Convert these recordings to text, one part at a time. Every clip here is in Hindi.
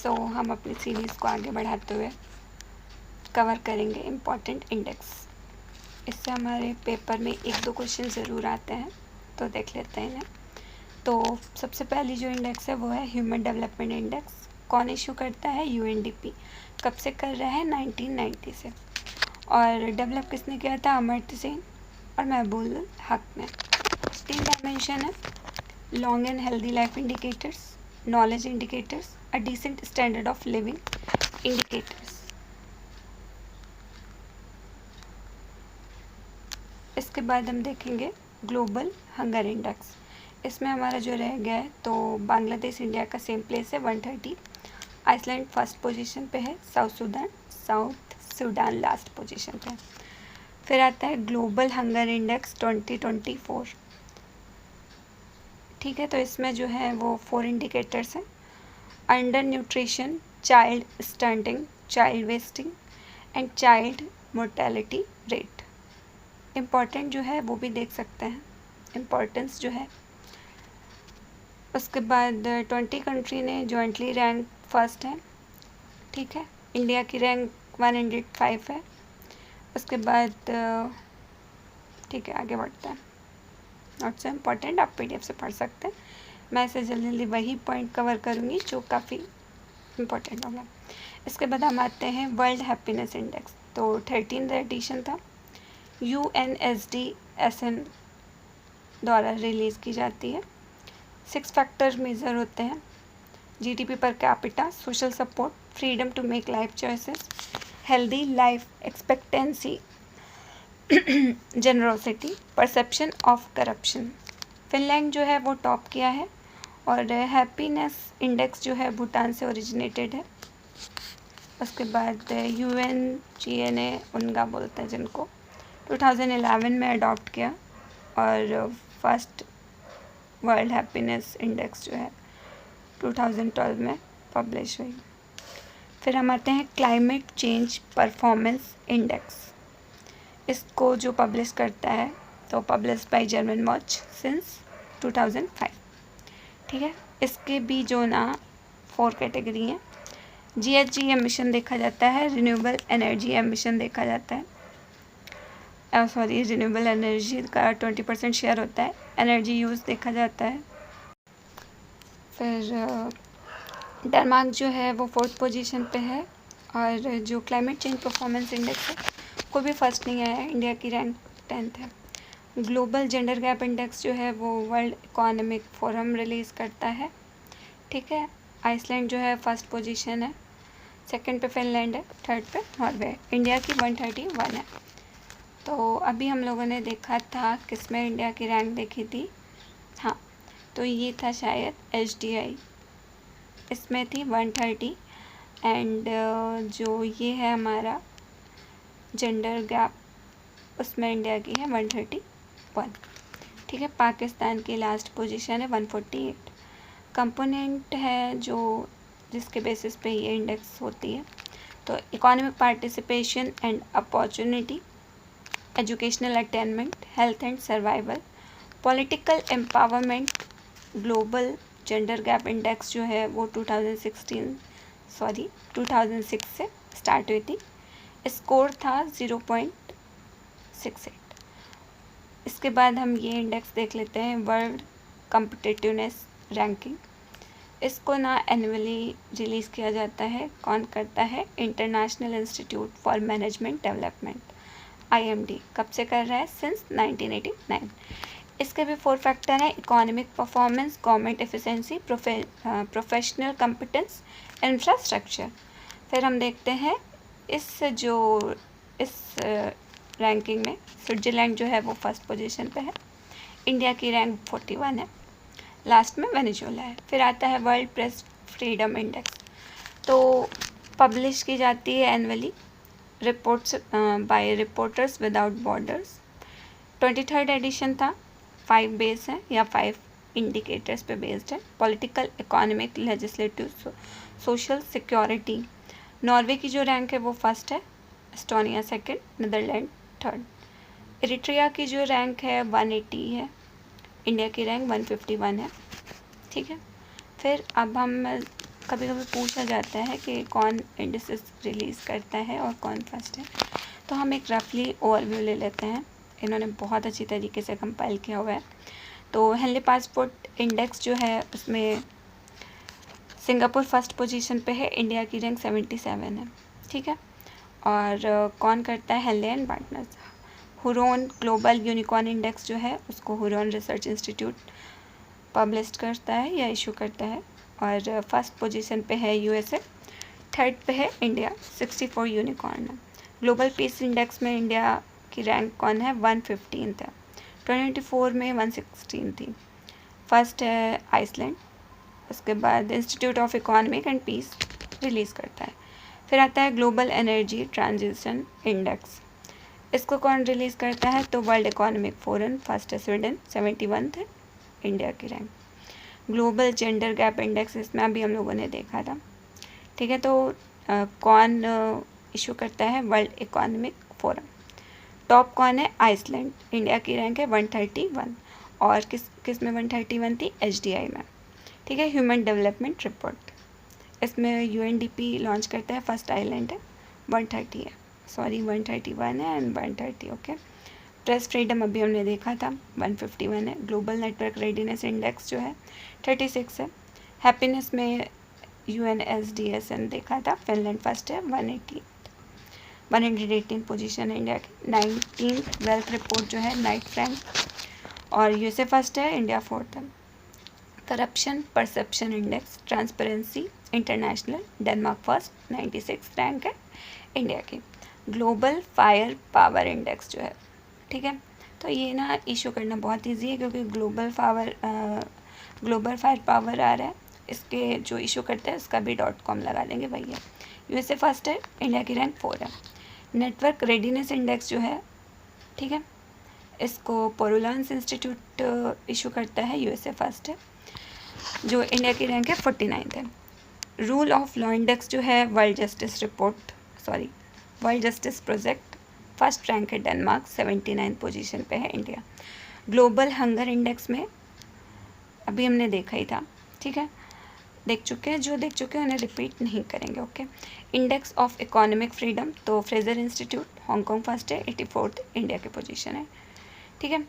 सो हम अपनी सीरीज़ को आगे बढ़ाते हुए कवर करेंगे इम्पॉर्टेंट इंडेक्स। इससे हमारे पेपर में 1-2 क्वेश्चन ज़रूर आते हैं, तो देख लेते हैं इन्हें। तो सबसे पहली जो इंडेक्स है वो है ह्यूमन डेवलपमेंट इंडेक्स। कौन इशू करता है? यूएनडीपी। कब से कर रहा है? 1990 से। और डेवलप किसने किया था? अमर्त्य सेन और महबूब हक ने। 3 डायमेंशन है: long and healthy life indicators, knowledge indicators, a decent standard of living indicators. इसके बाद हम देखेंगे ग्लोबल हंगर इंडेक्स। इसमें हमारा जो रह गया है, तो बांग्लादेश इंडिया का सेम प्लेस है 130, आइसलैंड फर्स्ट पोजीशन पे है, साउथ सूडान लास्ट पोजीशन पे है। फिर आता है ग्लोबल हंगर इंडेक्स 2024। ठीक है, तो इसमें जो है वो 4 इंडिकेटर्स हैं: under nutrition, child stunting, child wasting and child mortality rate. Important जो है वो भी देख सकते हैं, इम्पॉर्टेंस जो है। उसके बाद 20 कंट्री ने जॉइंटली रैंक फर्स्ट है। ठीक है, इंडिया की रैंक 105 है। उसके बाद ठीक है, आगे बढ़ते हैं। नॉट सो इम्पॉर्टेंट, आप PDF से पढ़ सकते हैं। मैं ऐसे जल्दी जल्दी वही पॉइंट कवर करूँगी जो काफ़ी इम्पोर्टेंट होगा। इसके बाद हम आते हैं वर्ल्ड हैप्पीनेस इंडेक्स। तो 13th एडिशन था, UNSDSN द्वारा रिलीज़ की जाती है। 6 फैक्टर मेजर होते हैं: GDP per capita, social support, freedom to make life choices, healthy life expectancy, generosity, perception of corruption. Finland जो है वो टॉप किया है। और हैप्पीनेस इंडेक्स जो है भूटान से ओरिजिनेटेड है। उसके बाद UNGA उनका बोलते हैं जिनको 2011 में अडॉप्ट किया। और फर्स्ट वर्ल्ड हैप्पीनेस इंडेक्स जो है 2012 में पब्लिश हुई। फिर हम आते हैं क्लाइमेट चेंज परफॉर्मेंस इंडेक्स। इसको जो पब्लिश करता है, तो publish by German watch since 2005। ठीक है, इसके भी जो ना 4 कैटेगरी हैं। GHG एमिशन देखा जाता है, रिन्यूएबल एनर्जी एमिशन देखा जाता है, रिन्यूएबल एनर्जी का 20% शेयर होता है। एनर्जी यूज़ देखा जाता है। फिर डेनमार्क जो है वो 4th पोजीशन पे है। और जो क्लाइमेट चेंज परफॉर्मेंस इंडेक्स है कोई भी फर्स्ट नहीं आया है, इंडिया की रैंक 10th है। ग्लोबल जेंडर गैप इंडेक्स जो है वो वर्ल्ड इकोनॉमिक फोरम रिलीज़ करता है। ठीक है, आइसलैंड जो है फर्स्ट पोजीशन है, सेकंड पे फिनलैंड है, थर्ड पे नॉर्वे। इंडिया की 131 है। तो अभी हम लोगों ने देखा था किसमें इंडिया की रैंक देखी थी, हाँ, तो ये था शायद HDI, इसमें थी 130। एंड जो ये है हमारा जेंडर गैप, उसमें इंडिया की है 131। ठीक है, पाकिस्तान की लास्ट पोजीशन है 148। कंपोनेंट है जो जिसके बेसिस पे ये इंडेक्स होती है, तो economic participation and opportunity, educational attainment, health and survival, political empowerment. Global gender gap index जो है वो 2006 से स्टार्ट हुई थी। स्कोर था 0.68। इसके बाद हम ये इंडेक्स देख लेते हैं, वर्ल्ड कम्पिटिटिवनेस रैंकिंग। इसको ना एनुअली रिलीज़ किया जाता है। कौन करता है? International institute for management development, IMD। कब से कर रहा है? सिंस 1989। इसके भी 4 फैक्टर हैं: economic performance, government efficiency, professional competence, infrastructure. फिर हम देखते हैं इस रैंकिंग में स्विट्ज़रलैंड जो है वो फर्स्ट पोजीशन पे है। इंडिया की रैंक 41 है। लास्ट में वेनेजुएला है। फिर आता है वर्ल्ड प्रेस फ्रीडम इंडेक्स, तो पब्लिश की जाती है annually, reports by reporters without borders. 23rd edition था। 5 बेस हैं या 5 इंडिकेटर्स पे बेस्ड है: political, economic, legislative, social, security. Norway की जो रैंक है वो फर्स्ट है, Estonia second, Netherland third. Eritrea की जो रैंक है 180 है, इंडिया की रैंक 151 है। ठीक है, फिर अब हम कभी कभी पूछा जाता है कि कौन इंडिसेस रिलीज़ करता है और कौन फर्स्ट है, तो हम एक रफली ओवरव्यू ले लेते हैं। इन्होंने बहुत अच्छी तरीके से कंपाइल किया हुआ है। तो हेनली पासपोर्ट इंडेक्स जो है उसमें सिंगापुर फर्स्ट पोजीशन पे है, इंडिया की रैंक 77 है, ठीक है। और कौन करता है? Henley and partners. Hurun global unicorn index जो है उसको हुरोन रिसर्च इंस्टीट्यूट पब्लिश करता है या इशू करता है। और फर्स्ट पोजीशन पे है यूएसए, थर्ड पे है इंडिया, 64 यूनिकॉर्न है। ग्लोबल पीस इंडेक्स में इंडिया की रैंक कौन है? 115 है। 2024 में 116 थी। फर्स्ट है आइसलैंड। उसके बाद Institute of Economic and Peace release करता है। फिर आता है ग्लोबल एनर्जी ट्रांजिशन इंडेक्स। इसको कौन रिलीज़ करता है? तो वर्ल्ड इकोनॉमिक फोरम। फर्स्ट है स्वीडन, 71 है इंडिया की rank. Global gender gap index, इसमें अभी हम लोगों ने देखा था, ठीक है। तो कौन इशू करता है? World economic forum. टॉप कौन है? आइसलैंड। इंडिया की रैंक है 131। और किस में 131 थी? एचडीआई में, ठीक है। ह्यूमन डेवलपमेंट रिपोर्ट, इसमें यूएनडीपी लॉन्च करता है। फर्स्ट आइलैंड है, 130 है, सॉरी 131 है एंड 130, ओके। प्रेस फ्रीडम अभी हमने देखा था, 151 है। ग्लोबल नेटवर्क रेडीनेस इंडेक्स जो है 36 है। हैप्पीनेस में यूएनएसडीएसएन देखा था, फिनलैंड फर्स्ट है, 118 पोजीशन है इंडिया की। 19 वेल्थ रिपोर्ट जो है नाइट फ्रैंक और यूएसए फर्स्ट है, इंडिया फोर्थ है। Corruption perception index transparency international, Denmark first, 96 rank है इंडिया की। ग्लोबल फायर पावर इंडेक्स जो है, ठीक है। तो ये ना इशू करना बहुत इजी है क्योंकि ग्लोबल फायर पावर आ रहा है, इसके जो इशू करते हैं उसका भी .com लगा देंगे भैया। यूएसए फर्स्ट है, इंडिया की रैंक 4 है। नेटवर्क रेडीनेस इंडेक्स जो है, ठीक है, इसको पोरुलांस इंस्टीट्यूट इशू करता है, यूएसए फर्स्ट है, जो इंडिया की रैंक है 49 है। रूल ऑफ लॉ इंडेक्स जो है world justice project, first rank है डेनमार्क, 79 पोजीशन पे है इंडिया। ग्लोबल हंगर इंडेक्स में अभी हमने देखा ही था, ठीक है, देख चुके हैं, जो देख चुके हैं उन्हें रिपीट नहीं करेंगे, okay. Index of economic freedom, तो फ्रेजर इंस्टीट्यूट हांगकांग फर्स्ट है, 84 इंडिया की पोजीशन है, ठीक है।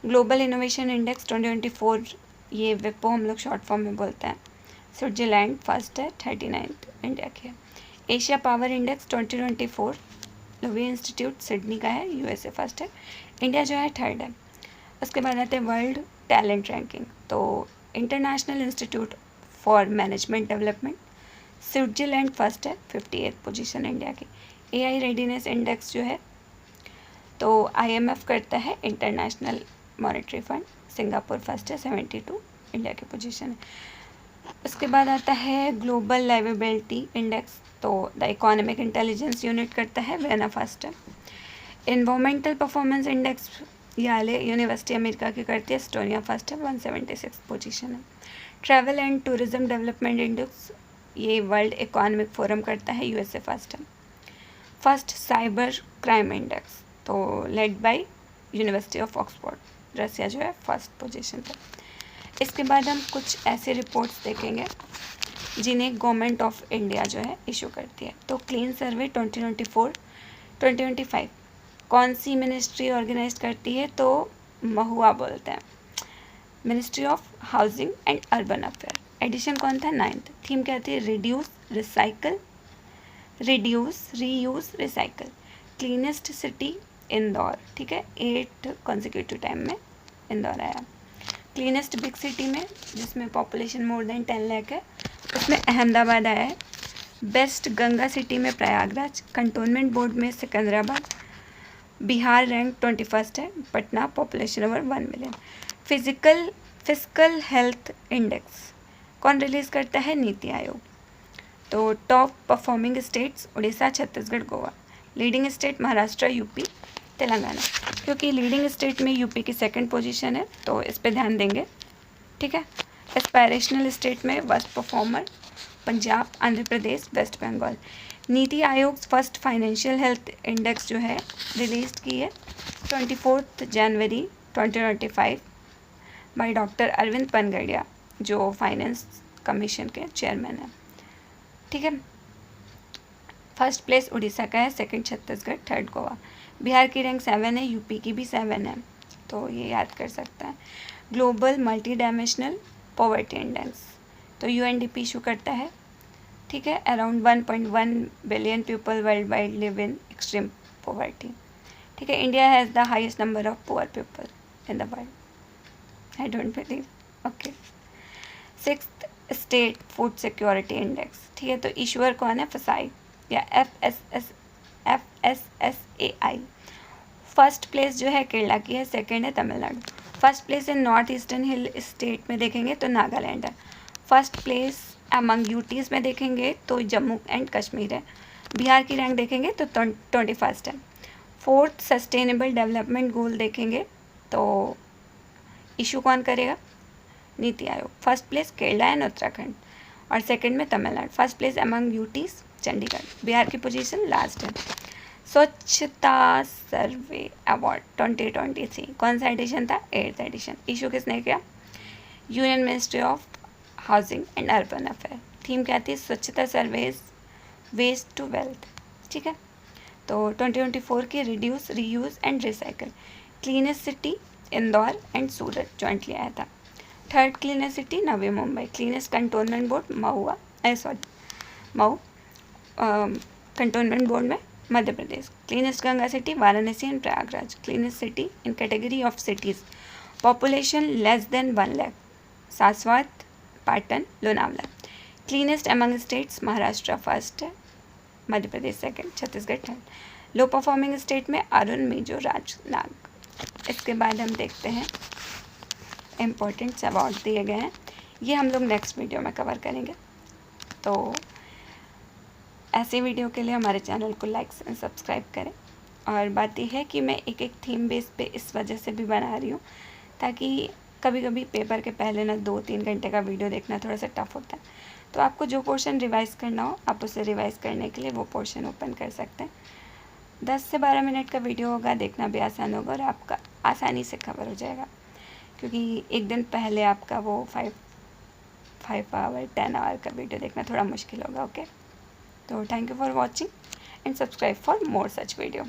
ग्लोबल इनोवेशन इंडेक्स 2024, ये विपो हम लोग शॉर्ट फॉर्म में बोलते हैं, स्विट्जरलैंड फर्स्ट है, 39 इंडिया की है। एशिया पावर इंडेक्स 2024 लवी इंस्टीट्यूट सिडनी का है, यूएसए फर्स्ट है, इंडिया जो है थर्ड है। उसके बाद आते हैं वर्ल्ड टैलेंट रैंकिंग, तो international institute for management development, Switzerland first है, 58 पोजीशन इंडिया की। एआई रेडीनेस इंडेक्स जो है तो आईएमएफ करता है, international monetary fund, Singapore first है, 72 इंडिया की पोजीशन है। उसके बाद आता है ग्लोबल लाइवेबिलिटी इंडेक्स, तो द इकोनॉमिक इंटेलिजेंस यूनिट करता है, वेना फर्स्ट है। Environmental performance index Yale university America की करती है, एस्टोनिया फर्स्ट है, 176 पोजीशन है। Travel and tourism development index, ये वर्ल्ड इकोनॉमिक फोरम करता है, यूएसए फर्स्ट है। फर्स्ट साइबर क्राइम इंडेक्स, तो led by university of Oxford, Russia जो है फर्स्ट पोजीशन पर। इसके बाद हम कुछ ऐसे रिपोर्ट्स देखेंगे जिन्हें गवर्नमेंट ऑफ इंडिया जो है इशू करती है। तो क्लीन सर्वे 2024-2025 कौन सी मिनिस्ट्री ऑर्गेनाइज करती है? तो महुआ बोलते हैं, Ministry of Housing and Urban Affair. Edition कौन था? 9th। थीम क्या थी? Reduce reuse recycle. Cleanest city Indore, ठीक है, 8 कॉन्जिक्यूटिव टाइम में इंदौर आया। क्लीनेस्ट बिग सिटी में जिसमें पॉपुलेशन मोर देन 10 लाख है, उसमें अहमदाबाद आया है। बेस्ट गंगा सिटी में प्रयागराज, कंटोनमेंट बोर्ड में सिकंदराबाद, बिहार रैंक 21 है, Patna population over 1 million. Physical health index कौन रिलीज़ करता है? नीति आयोग। तो top performing states Orissa, Chhattisgarh, Goa. Leading state Maharashtra, UP, Telangana. क्योंकि लीडिंग स्टेट में यूपी की 2nd पोजीशन है तो इस पे ध्यान देंगे, ठीक है। एस्पायरेशनल स्टेट में worst performer Punjab, Andhra Pradesh, waste Bengal. NITI Aayog first financial health index जो है रिलीज की है 24 जनवरी 2025 बाय डॉक्टर अरविंद पनगड़िया, जो फाइनेंस कमीशन के चेयरमैन हैं। ठीक है। फर्स्ट प्लेस उड़ीसा का है, सेकंड छत्तीसगढ़, थर्ड गोवा। बिहार की रैंक 7 है, यूपी की भी 7 है, तो ये याद कर सकते हैं। Global multi dimensional poverty index, तो यूएनडीपी इशू करता है, ठीक है। Around 1.1 billion people world wide live in extreme poverty, ठीक है। India has the highest number of poor people in the world, I don't believe, okay. 6th state food security index, ठीक है। तो ईश्वर कौन है? फसाई या FSSAI। फर्स्ट प्लेस जो है केरला की है, सेकंड है Tamil Nadu. First place in north eastern hill state में देखेंगे तो नागालैंड है। फर्स्ट प्लेस अमंग यूटीज़ में देखेंगे तो जम्मू एंड कश्मीर है। बिहार की रैंक देखेंगे तो 21st है। फोर्थ सस्टेनेबल डेवलपमेंट गोल देखेंगे तो इशू कौन करेगा? NITI Aayog. First place Kerala and Uttarakhand और सेकंड में Tamil Nadu. First place among UTs Chandigarh. Bihar की पोजीशन लास्ट है। स्वच्छता सर्वे अवार्ड 2023 कौन सा एडिशन था? 8th addition. इशू किसने किया? Union ministry of Housing and Urban affair. Theme क्या थी? स्वच्छता सर्वेज वेस्ट टू वेल्थ, ठीक है। तो 2024 की reduce reuse and recycle. Cleanest city Indore and Surat jointly आया था। Third cleanest city Navi Mumbai. Cleanest cantonment board Mhow cantonment board में Madhya Pradesh. Cleanest Ganga city Varanasi and Prayagraj. Cleanest city in category of cities population less than 1 lakh, Saraswat, Patan, Lonavala. Cleanest among states Maharashtra first है, Madhya Pradesh second, Chhattisgarh third. Low performing state में अरुण, मिजो, राजनाग। इसके बाद हम देखते हैं इम्पोर्टेंट अवार्ड दिए गए हैं, ये हम लोग नेक्स्ट वीडियो में कवर करेंगे। तो ऐसे वीडियो के लिए हमारे चैनल को लाइक एंड सब्सक्राइब करें। और बात यह है कि मैं एक थीम बेस पे इस वजह से भी बना रही हूँ ताकि कभी कभी पेपर के पहले ना 2-3 घंटे का वीडियो देखना थोड़ा सा टफ होता है। तो आपको जो पोर्शन रिवाइज़ करना हो आप उसे रिवाइज़ करने के लिए वो पोर्शन ओपन कर सकते हैं। 10 से 12 मिनट का वीडियो होगा, देखना भी आसान होगा और आपका आसानी से कवर हो जाएगा, क्योंकि एक दिन पहले आपका वो 5 आवर 10 आवर का वीडियो देखना थोड़ा मुश्किल होगा, ओके। तो thank you for watching and subscribe for more such video.